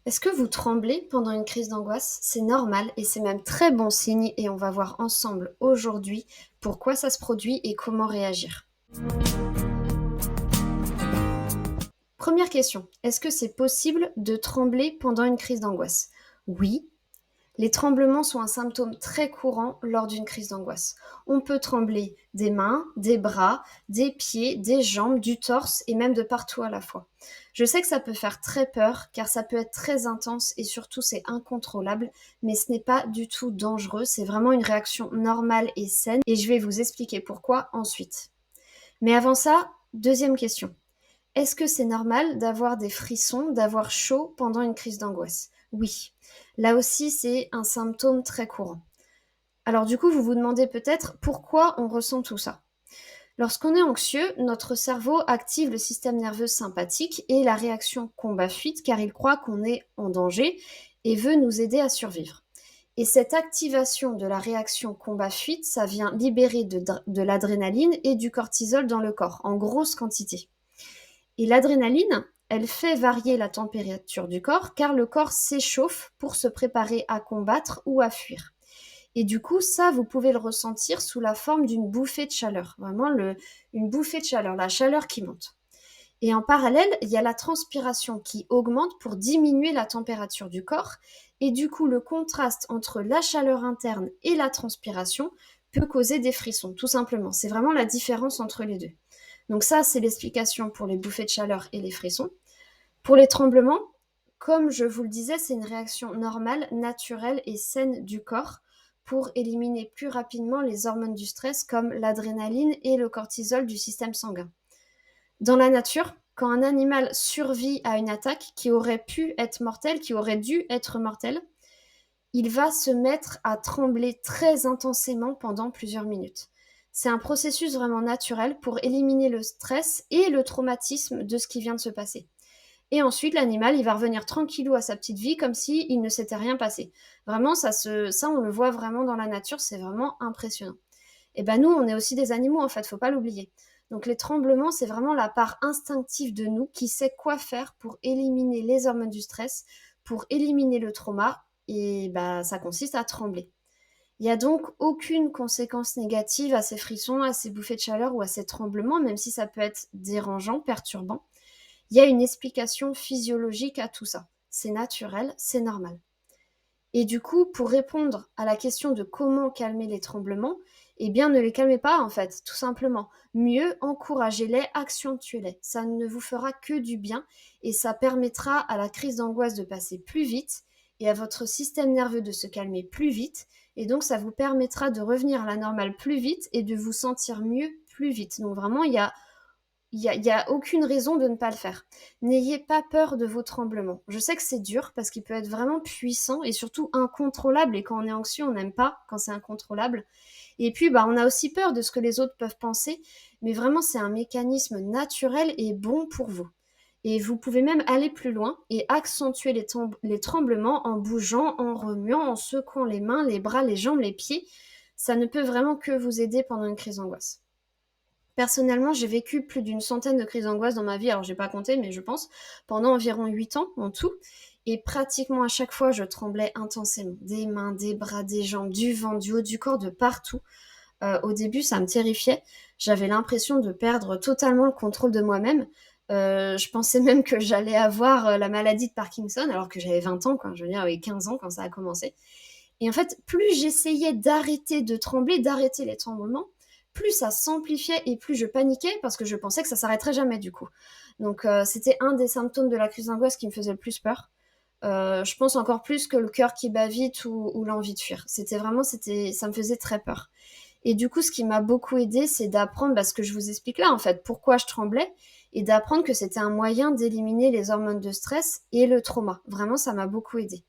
Est-ce que vous tremblez pendant une crise d'angoisse? C'est normal et c'est même très bon signe et on va voir ensemble aujourd'hui pourquoi ça se produit et comment réagir. Première question, est-ce que c'est possible de trembler pendant une crise d'angoisse? Oui, les tremblements sont un symptôme très courant lors d'une crise d'angoisse. On peut trembler des mains, des bras, des pieds, des jambes, du torse et même de partout à la fois. Je sais que ça peut faire très peur car ça peut être très intense et surtout c'est incontrôlable, mais ce n'est pas du tout dangereux, c'est vraiment une réaction normale et saine et je vais vous expliquer pourquoi ensuite. Mais avant ça, deuxième question. Est-ce que c'est normal d'avoir des frissons, d'avoir chaud pendant une crise d'angoisse? Oui. Là aussi, c'est un symptôme très courant. Alors du coup, vous vous demandez peut-être pourquoi on ressent tout ça. Lorsqu'on est anxieux, notre cerveau active le système nerveux sympathique et la réaction combat-fuite car il croit qu'on est en danger et veut nous aider à survivre. Et cette activation de la réaction combat-fuite, ça vient libérer de l'adrénaline et du cortisol dans le corps, en grosse quantité. Et l'adrénaline, elle fait varier la température du corps car le corps s'échauffe pour se préparer à combattre ou à fuir. Et du coup, ça, vous pouvez le ressentir sous la forme d'une bouffée de chaleur. Vraiment, une bouffée de chaleur, la chaleur qui monte. Et en parallèle, il y a la transpiration qui augmente pour diminuer la température du corps. Et du coup, le contraste entre la chaleur interne et la transpiration peut causer des frissons, tout simplement. C'est vraiment la différence entre les deux. Donc ça, c'est l'explication pour les bouffées de chaleur et les frissons. Pour les tremblements, comme je vous le disais, c'est une réaction normale, naturelle et saine du corps pour éliminer plus rapidement les hormones du stress comme l'adrénaline et le cortisol du système sanguin. Dans la nature, quand un animal survit à une attaque qui aurait pu être mortelle, qui aurait dû être mortelle, il va se mettre à trembler très intensément pendant plusieurs minutes. C'est un processus vraiment naturel pour éliminer le stress et le traumatisme de ce qui vient de se passer. Et ensuite, l'animal, il va revenir tranquillou à sa petite vie comme si il ne s'était rien passé. Vraiment, ça on le voit vraiment dans la nature, c'est vraiment impressionnant. Et ben nous, on est aussi des animaux en fait, faut pas l'oublier. Donc les tremblements, c'est vraiment la part instinctive de nous qui sait quoi faire pour éliminer les hormones du stress, pour éliminer le trauma, et bah ça consiste à trembler. Il n'y a donc aucune conséquence négative à ces frissons, à ces bouffées de chaleur ou à ces tremblements, même si ça peut être dérangeant, perturbant. Il y a une explication physiologique à tout ça. C'est naturel, c'est normal. Et du coup, pour répondre à la question de comment calmer les tremblements, eh bien, ne les calmez pas, en fait, tout simplement. Mieux, encouragez-les, accentuez-les. Ça ne vous fera que du bien et ça permettra à la crise d'angoisse de passer plus vite et à votre système nerveux de se calmer plus vite. Et donc, ça vous permettra de revenir à la normale plus vite et de vous sentir mieux plus vite. Donc, vraiment, il y a aucune raison de ne pas le faire. N'ayez pas peur de vos tremblements. Je sais que c'est dur parce qu'il peut être vraiment puissant et surtout incontrôlable. Et quand on est anxieux, on n'aime pas quand c'est incontrôlable. Et puis, bah, on a aussi peur de ce que les autres peuvent penser. Mais vraiment, c'est un mécanisme naturel et bon pour vous. Et vous pouvez même aller plus loin et accentuer les tremblements en bougeant, en remuant, en secouant les mains, les bras, les jambes, les pieds. Ça ne peut vraiment que vous aider pendant une crise d'angoisse. Personnellement, j'ai vécu plus d'une centaine de crises d'angoisse dans ma vie, alors j'ai pas compté, mais je pense, pendant environ 8 ans en tout. Et pratiquement à chaque fois, je tremblais intensément. Des mains, des bras, des jambes, du ventre, du haut du corps, de partout. Au début, ça me terrifiait. J'avais l'impression de perdre totalement le contrôle de moi-même. Je pensais même que j'allais avoir la maladie de Parkinson, alors que j'avais 20 ans, quoi. Je veux dire, avec 15 ans quand ça a commencé. Et en fait, plus j'essayais d'arrêter de trembler, d'arrêter les tremblements, plus ça s'amplifiait et plus je paniquais parce que je pensais que ça s'arrêterait jamais du coup. Donc c'était un des symptômes de la crise d'angoisse qui me faisait le plus peur. Je pense encore plus que le cœur qui bat vite ou l'envie de fuir. Ça me faisait très peur. Et du coup, ce qui m'a beaucoup aidé, c'est d'apprendre ce que je vous explique là, en fait, pourquoi je tremblais, et d'apprendre que c'était un moyen d'éliminer les hormones de stress et le trauma. Vraiment, ça m'a beaucoup aidé.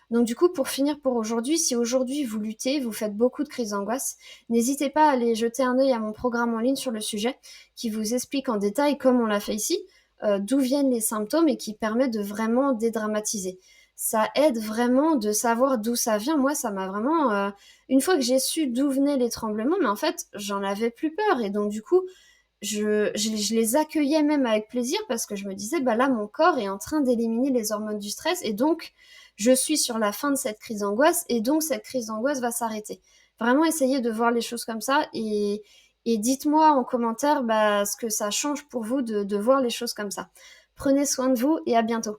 Donc du coup, pour finir pour aujourd'hui, si aujourd'hui vous luttez, vous faites beaucoup de crises d'angoisse, n'hésitez pas à aller jeter un œil à mon programme en ligne sur le sujet qui vous explique en détail, comme on l'a fait ici, d'où viennent les symptômes et qui permet de vraiment dédramatiser. Ça aide vraiment de savoir d'où ça vient. Moi, ça m'a vraiment... une fois que j'ai su d'où venaient les tremblements, mais en fait, j'en avais plus peur. Et donc du coup, je les accueillais même avec plaisir parce que je me disais, bah là, mon corps est en train d'éliminer les hormones du stress et donc je suis sur la fin de cette crise d'angoisse et donc cette crise d'angoisse va s'arrêter. Vraiment essayer de voir les choses comme ça et dites-moi en commentaire bah, ce que ça change pour vous de voir les choses comme ça. Prenez soin de vous et à bientôt.